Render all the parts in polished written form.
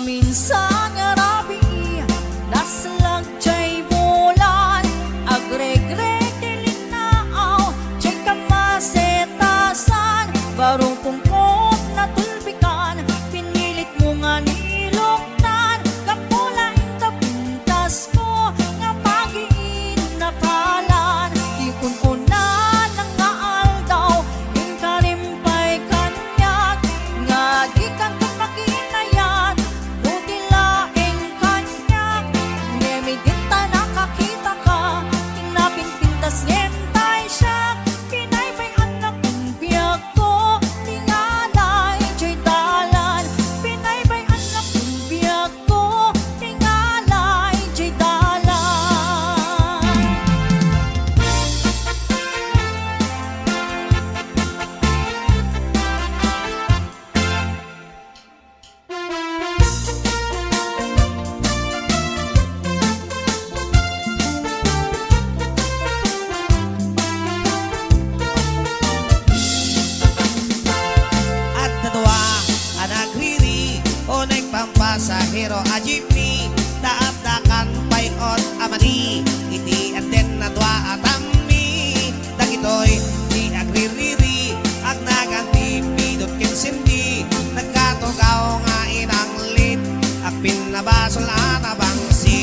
Minsan arabi naslag chay bulan agregreg dilinaaw chay kamasetasan barong pungkot na tulbikan pinilit mo nga niloktan kapula intapintas ko nga magiin na kalan di kununan ng nga aldaw in karimpay kanyag nga di kan maginayan nutilaing kanyag ngemigita nakakita ka pinapinpintas ngentay siya pinaybay anak ng biyag ko tingalay jay dalan pinaybay anak ng biyag ko tingalay jay dalan. At nadwa ang nagriri o nagpampasahero a jeepney daat-dakan payot amani iti aten nadwa at ammi dagitoy di agririri ang naganti pidot kinsindi nagkatugaw nga inang lit at pinabasol anabangsi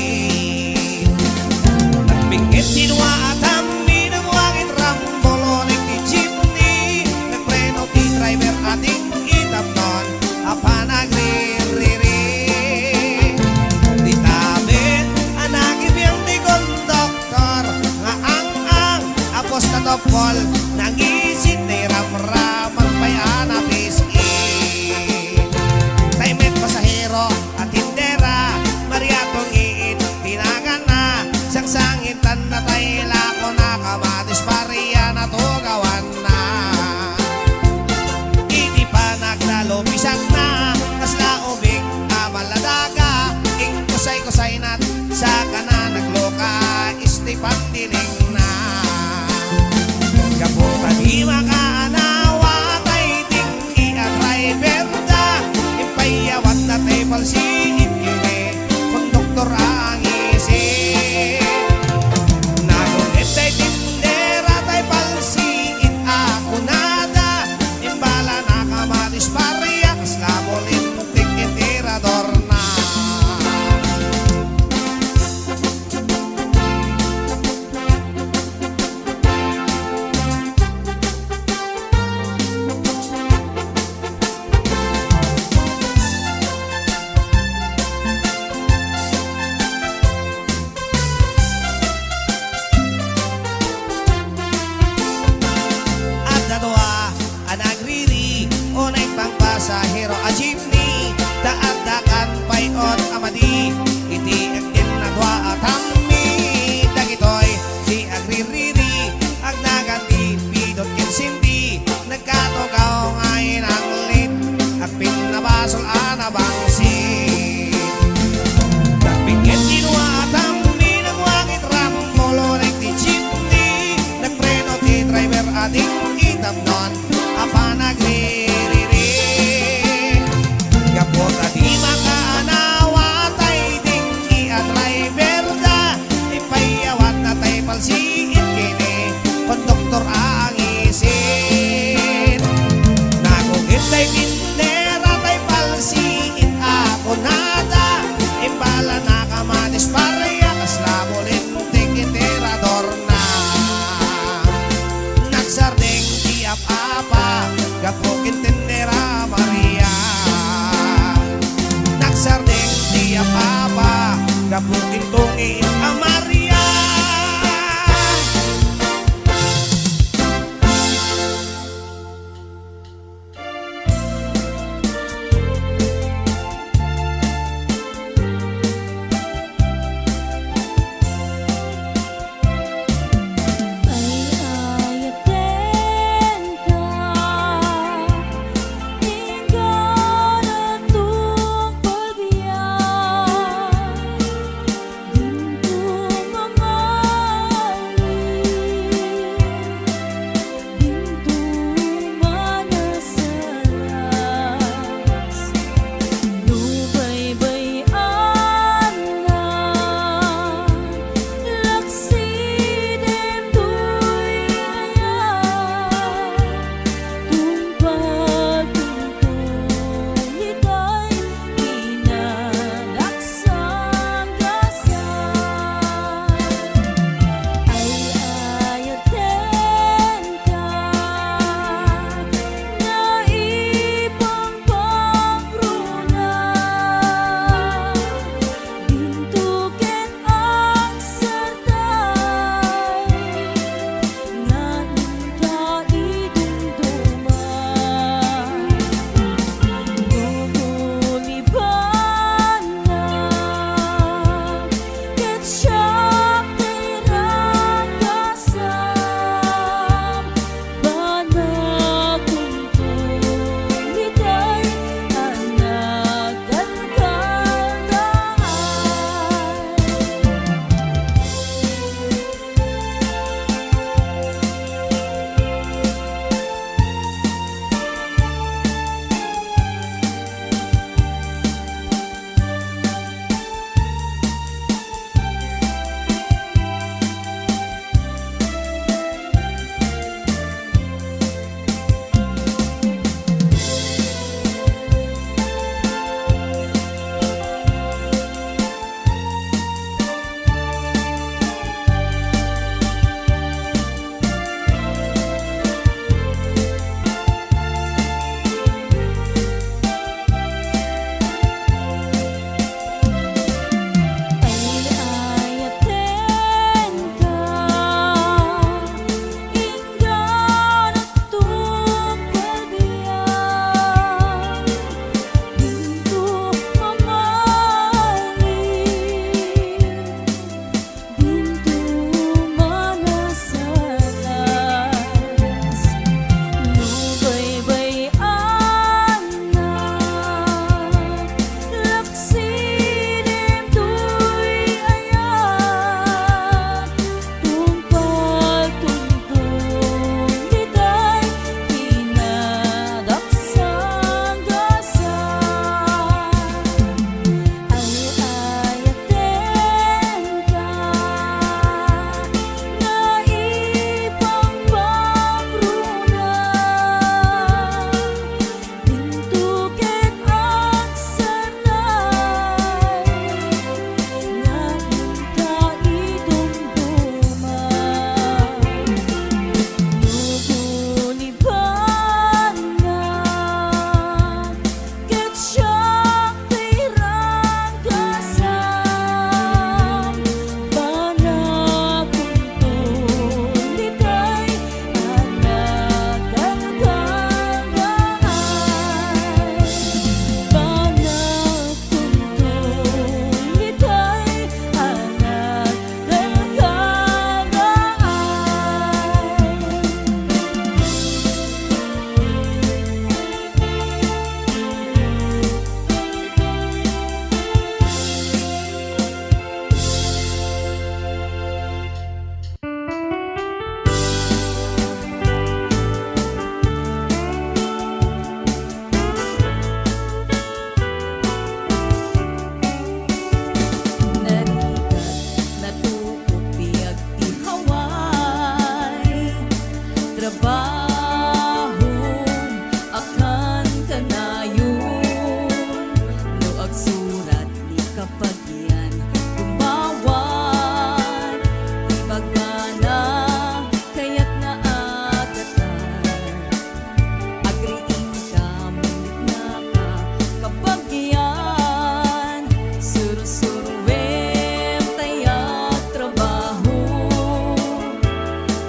nagbingit sinwa at ammi nagwangit rambolo nagti-jeepney nagpreno ti driver ating itapnon apa nagririri di tabit anagibiyang ti konduktor nga ang apos na topol nangisit ni ramraman pa'y anapis taimet pasahero at tindera mariatong iit tinagan na sangsangitan na tayla ko na kamatis pariya na tugawan na iti pa naglalupisan na kasla ubing amaladaga ing kusay-kusay nat sa kana nagloka istipan diling na kapunta di makaanawa tay tinggi at driver da impayawat na tay palsiin kini konduktor ang isip nagungit tay tindera tay palsiin ako nada imbala na kamatis pariya kasla molintik itirador na at nadwa ang nagriri o nagpangpasahero a jeepney daat-dakan payot amadi iti agtin nadwa at ammi dagitoy di agririri ag naganti pidot kinsindi nagkatugaw nga inang lit at pinabasol anabangsi nagbingit kinwa at ammi nagwangit rambolo nagti-jeepney nagpreno ti driver ating itapnon apa nagririri kapota di makaanawa tay tinggi at driver da ipayawat na tay palsiin kini konduktor ang isin nagugit tay tindera tay palsiin ako nada imbala na kamatis pariya kasla molintik itirador na nagsardeng tiap-apa gapukin tindera Maria nagsardeng tiap-apa gapukin tungin a Maria Ayayaten ka trabaho akan kanayon no agsurat ni kapag iyan gumawan ibagana kaya't naagatan agriin ka mulit na ka kapag iyan surusuruem tayak trabaho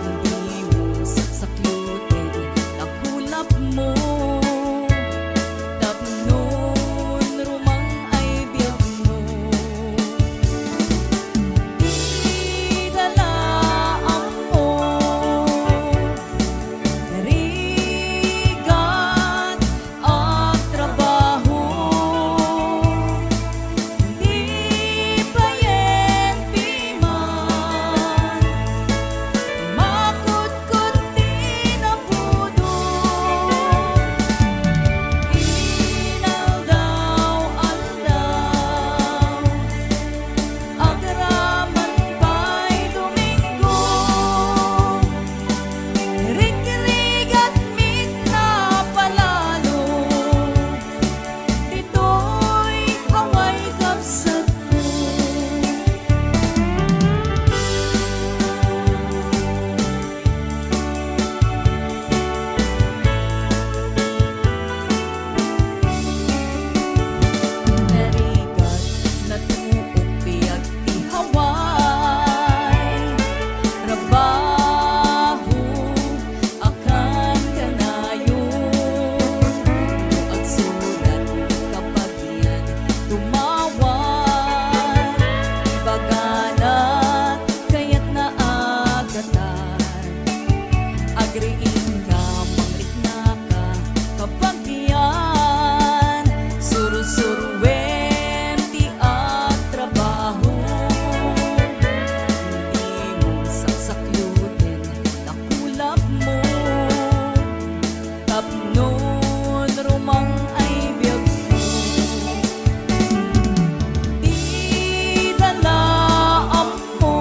hindi mo saksaklutin nakulap mo tapnon rumang ay biyag mo di dalaam mo narigat at trabaho di payenti man makutkot di na pudo inal daw aldaw agraman pa'y Domingo rig-rigat mit na palalo dito'y haway kapsat ko narigat na tuok biyag ti haway trabaho akan kanayon no agsurat kapag iyan tumawan ibagana kaya't naagatan agriin ka mangrit na ka kapag iyan surusuruem ti at trabaho hindi mo saksaklutin nakulap mo tapnon rumang ay biyag mo di dalaam mo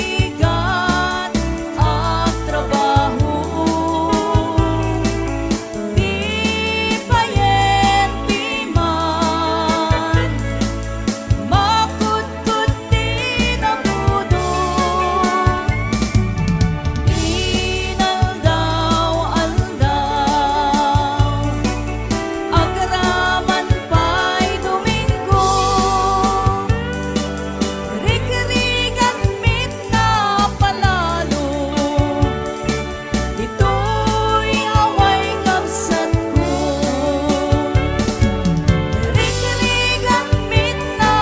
rigat at trabaho di payenti man makutkot di na pudo inal daw aldaw agraman pa'y Domingo rig-rigat mit na palalo dito'y haway kapsat ko rig-rigat mit na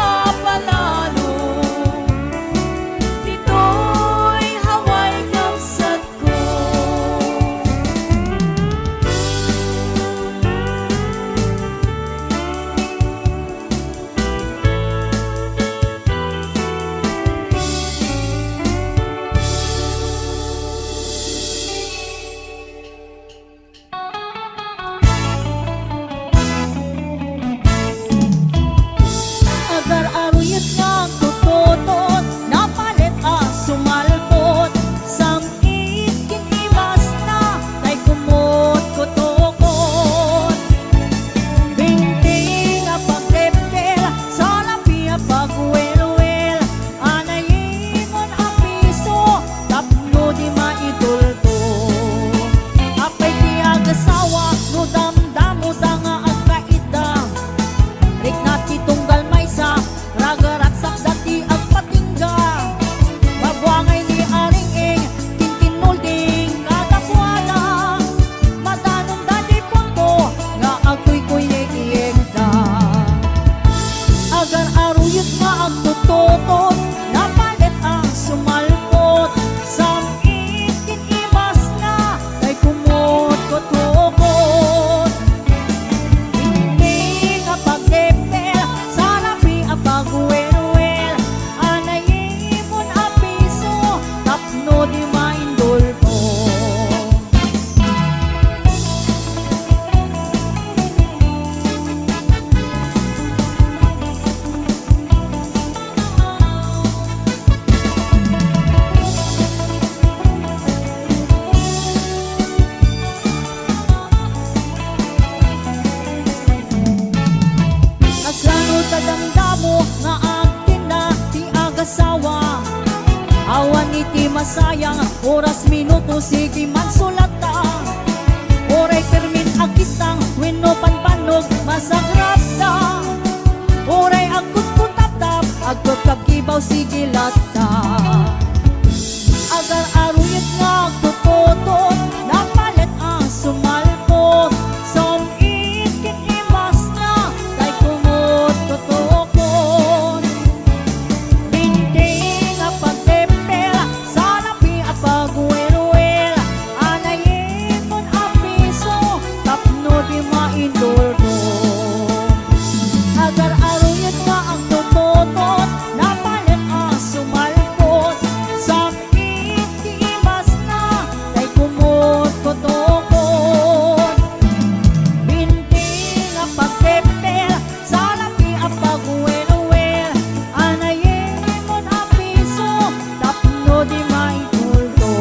palalo dito'y haway kapsat ko agar aruyot nga tututot napalit sumalpot samit kinimas na tay kumot kutokot binting pagdepel sa lapi pagwelwel anayingon ang piso tapno di maitulto apay ti agasawa no damdamo da nga agkaida rik na ti tunggal maysa ragarat sakdati ang patingga magwangay ni aring tintinulding kadakwala madanong dati punto nga agkuy-kuy yegda agar aruyot nga ang tututot napalit ang sumalpot samit kinimas na kay kumot kutukot hindi ka pagdepel sa labi ang pagwelwel anayimon ang piso tapno di maindulpo Awan iti masayang oras minuto sige magsulata. Oray permit agitang wenno panpanog masagrap ta. Oray agkut putap-tap agkut kagibaw sige lata. Agar aruyot nga agtutotot napalit ang sumalpot. Somit kinimas na kay kumot tutokon. Binding nga pagtepel sa lapi at pagwelwel. Anayin mon apiso tapno di mainduldo. Agar aruyot nga ang tutotot napalit ang sumalpot. Samit kiimas na kay kumot tutokon. Binding nga pagtepel sa lapi at pagwelwel. Anayin mon apiso tapno di mainduldo.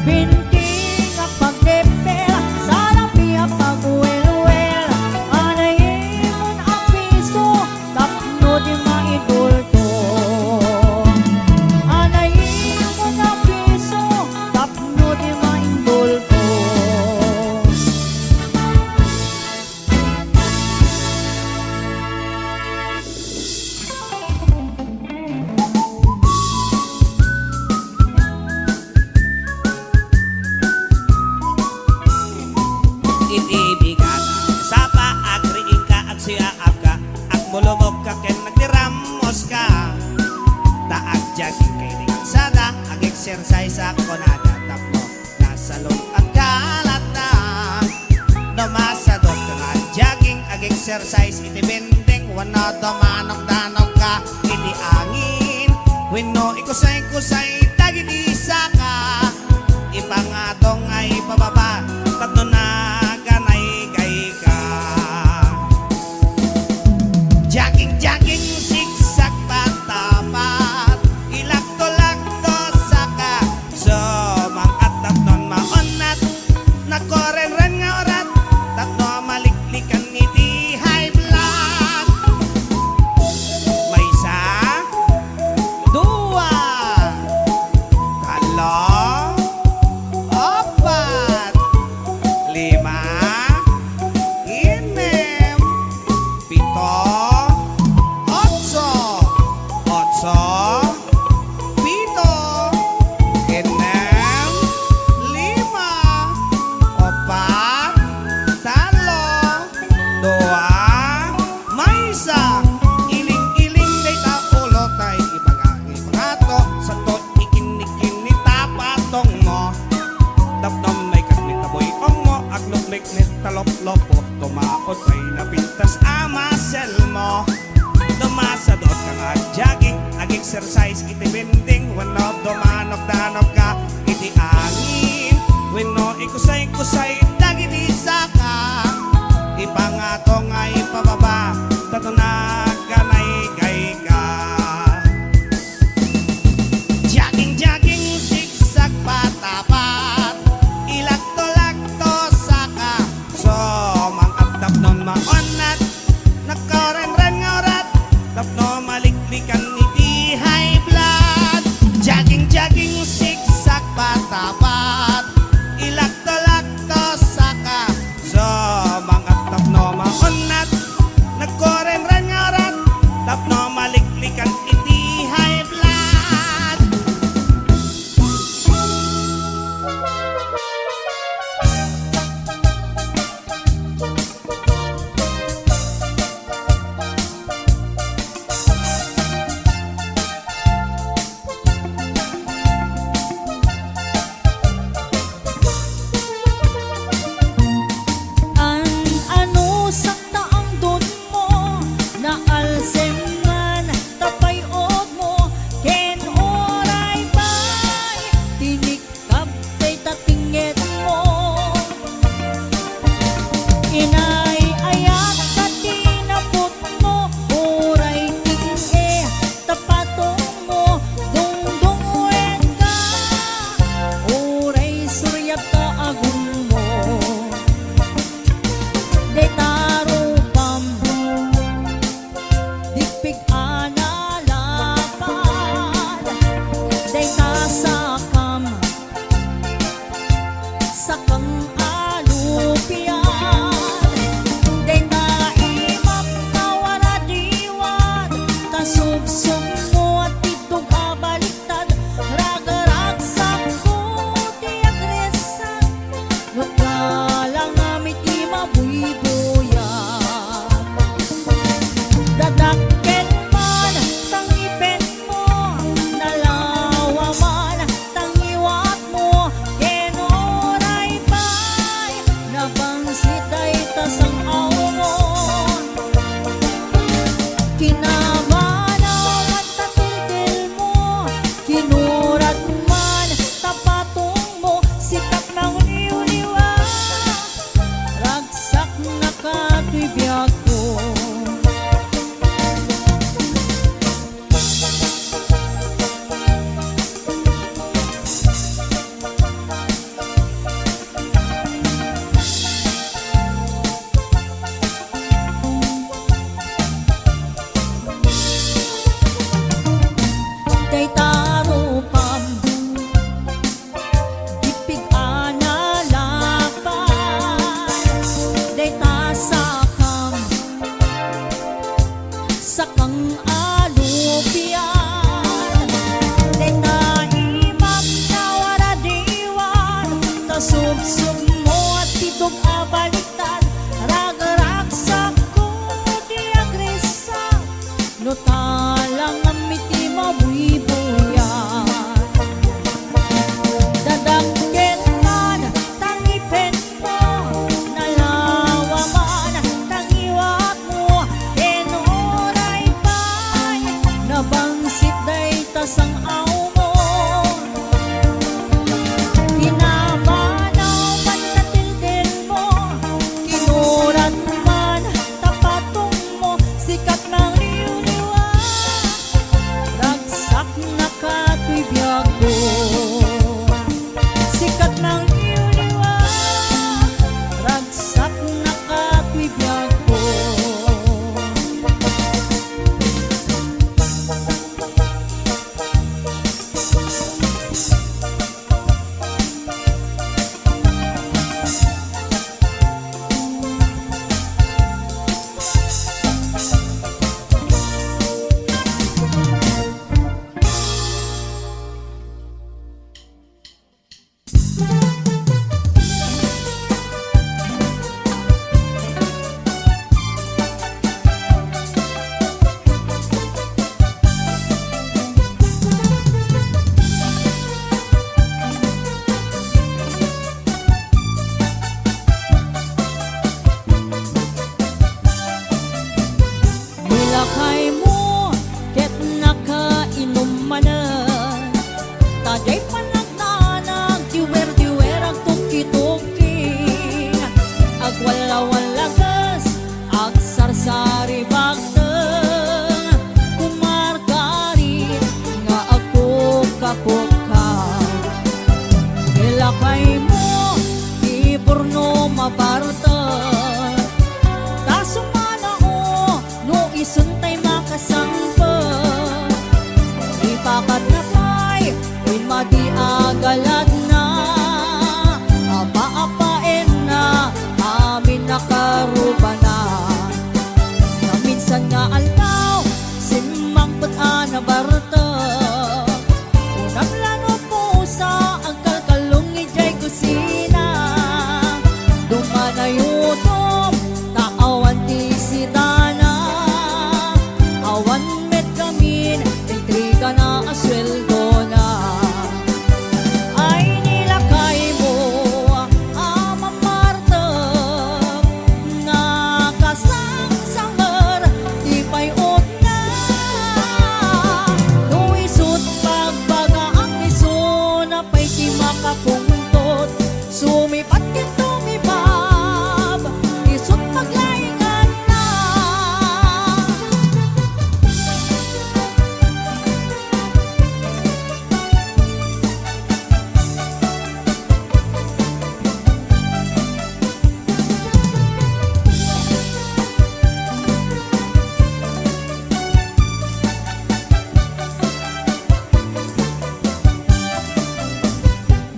Binding nga pagtepel sa lapi at pagwelwel. Anayin mon apiso tapno di mainduldo. Anayin mon apiso tapno di mainduldo. Itibigan sa paagriin ka at siyaap ka at mulumog ka ken nagdiramos ka. Taag jogging kay di sada ag exercise ako nadatapno nasa loob at kalat na. Namasadot ka nga jogging ag exercise iti bending wano dumanok-danok ka iti angin. Wenno ikusay-kusay dagiti isa ka ipangatong ay pababa tatno na ganay gay ka. Jogging siksak patapat ilakto-lakto saka sumang at tatnon maonat nakoren-ren nga orat tatno maliklikan iti high blood. May isa, dua, talo, apat, lima, inem, pito, otso, pito, inem, lima, opat, talo, dua, maysa, iling-iling day taulo tay ipangato sa to ikin-ikin ni tapatong mo. Tapnom may kagnit na boy mo agluklik ni talop-lopo tumaot ay napintas amasel mo. Dumasadot ka nga jogging ag exercise iti bending wano dumanok-danok ka iti angin. Wenno ikusay-kusay dagiti saka ipangato nga ipababa tato na ganay gay ka. Jogging siksak patapat ilakto-lakto saka somang at tapnon maonat nakaren-ren nga orat tapno maliklikan iti high blood. Jogging siksak patapat ilakto-lakto saka somang at tapno maonat nagkoren-ren nga orat tapno maliklikan iti high blood. ako'y biyag ko. Sikat ng liwa, ragsak na ako'y biyag ko. Nilakay mo, ket nakainom manan. Taday panagtanag, diwer-diwer ang tuki-tuki. Agwala-walagas, agsarsari bagteng. Kumargari, nga ako kapuka. Nilakay mo, di porno mabartan. Isuntay makasangpet, ipakat na pa'y madiagalad na. Apa-apain na, amin nakaruba na. Na minsan nga altaw, sinmangpet na barta. Unang lano po sa ang kalkalong ijay kusina. Dumanayutom, taawan di sitana. Awan met kamin, intriga na asweldo na. Ay nilakay mo, Ama Marta, nakasangsangar, di payot na. Nuisot pagbaga ang miso, na pa'y di makapungtot. Sumipat ket tumibab, isot paglaingan na.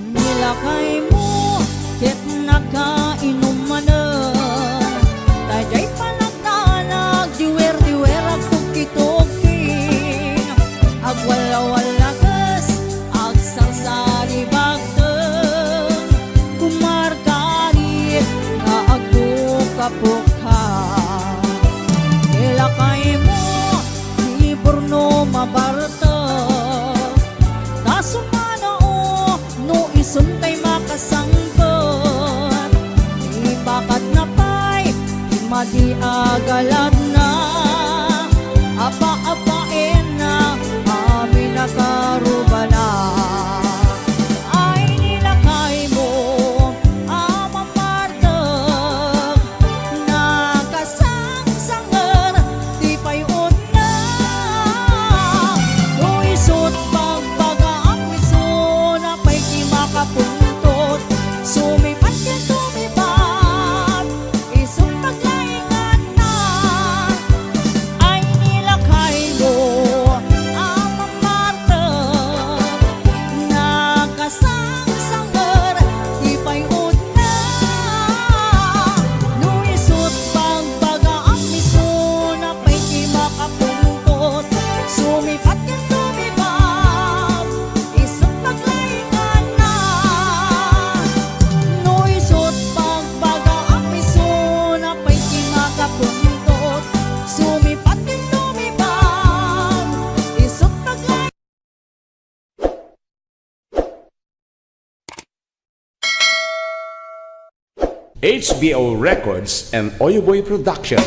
Nilakay mo, ket nakainom manan. Taday panagtanag, diwer-diwer ang tuki-tuki. Agwala-walagas, agsarsari bagteng. Kumargari, nga ako kapuka. Nilakay mo, di porno mabarta. Tasumana no isuntay makasangpet, ipakat na pa'y madiagalad na. Apa-apain na, amin nakaruba na. Ay nilakay mo, Ama Marta, nakasangsangar, di payot na. Nuisot pagbaga ang miso, na pa'y di makapuntot. Sumipat yan tumibab, isang paglaingan na. Ay nilakay mo, Ama Marta, nakasangsangar, di payot na. Nuisot pagbaga ang miso, na pa'y di makapuntot. Sumipat yan tumibab, isang paglaingan na. Nuisot pagbaga ang miso, na pa'y di makapuntot. Sumipat yan tumibab, isang paglaingan. HBO Records and Oyoboy Production.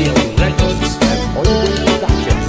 HBO Records and Oyoboy Production.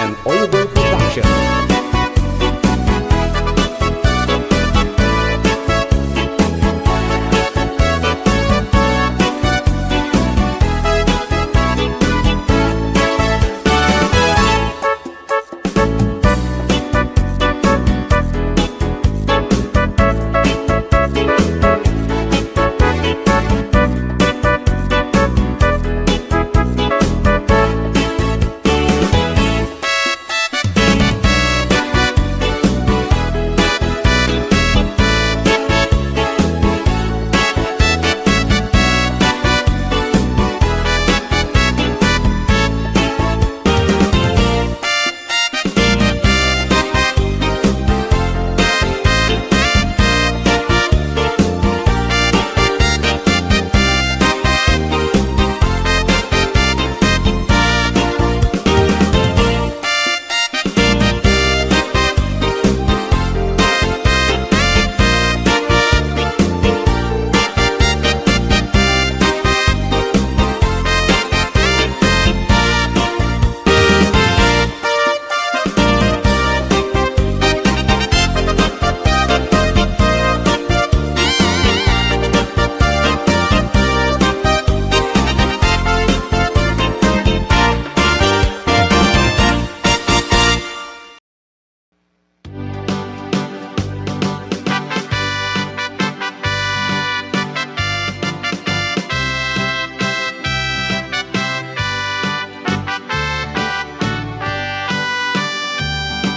and Oyeboy Production.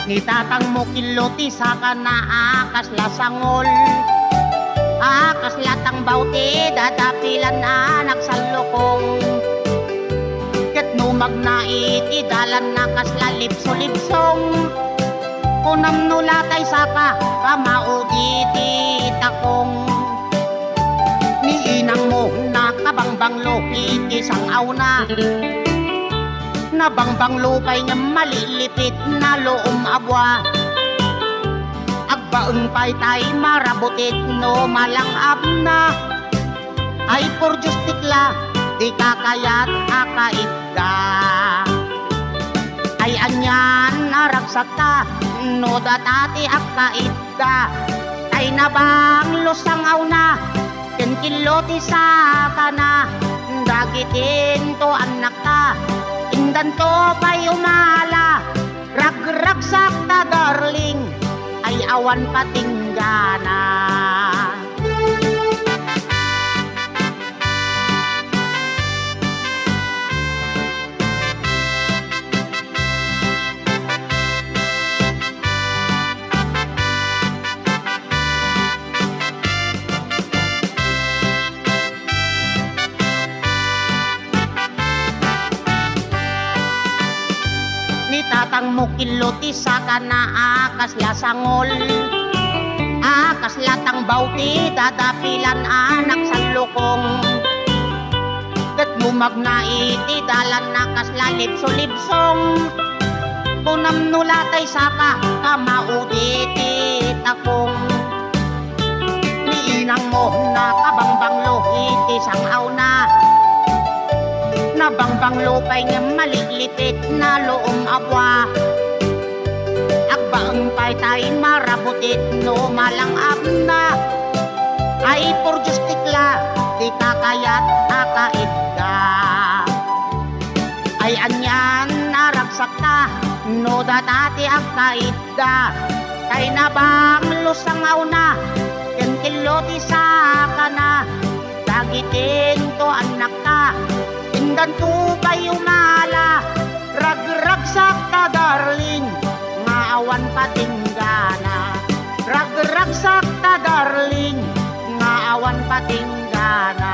Ni tatang mo kiloti sa kanaakas lasangol. Akas latang bauti dadapilan anak sa lokong. Ket numag na iti dalan nakas lalipso-lipsong. Kunam nulatay saka kamauditi takong. Ni inang mo na kabangbanglo iti sang awna. Nabangbang lupay nga malilipit na loom abwa. Agbaeng pay tay marabutit no malangab na. Ay por justikla di kakayat akaidda. Ay anyan naragsak ta no datati akaidda. Ay nabang lusang awna ken kiloti sa kana. Dagitin to anak ta indan to pa'y umala, ragragsak ta darling, ay awan patinggana. Tatang mo kiloti sa kanaakas lasangol. Akas latang bauti dadapilan anak sa lokong. Ket lumag na iti dalan nakas lalipso-lipsong. Kunam nulatay saka kamauditi takong. Ni inang mo na kabangbanglo iti sang awna. Nabangbang lupay nga malilipit na loom abwa. Agbaeng pay tay marabutit no malangab na. Ay por justikla di kakayat akaidda. Ay anyan naragsak ta no datati akaidda. Kay nabang lusang awna ken kiloti sa kana. Dagitin to anak ta indan to pa'y umala, ragragsak ta darling, nga awan patinggana. Ragragsak ta darling, nga awan patinggana.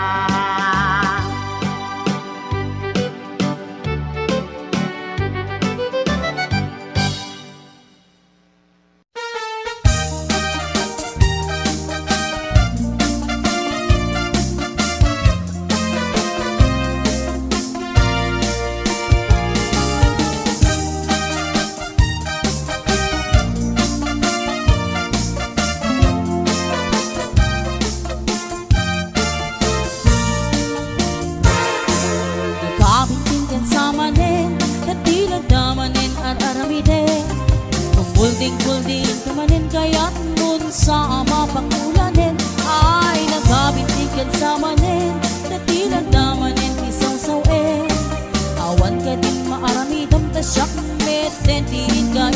Thankful din kamanin kaya't nun sa mapagmulanin ay nagkabintigan sa manin natilan damanin isaw sawin awan ka din maaramidam tasyak met tentihin ka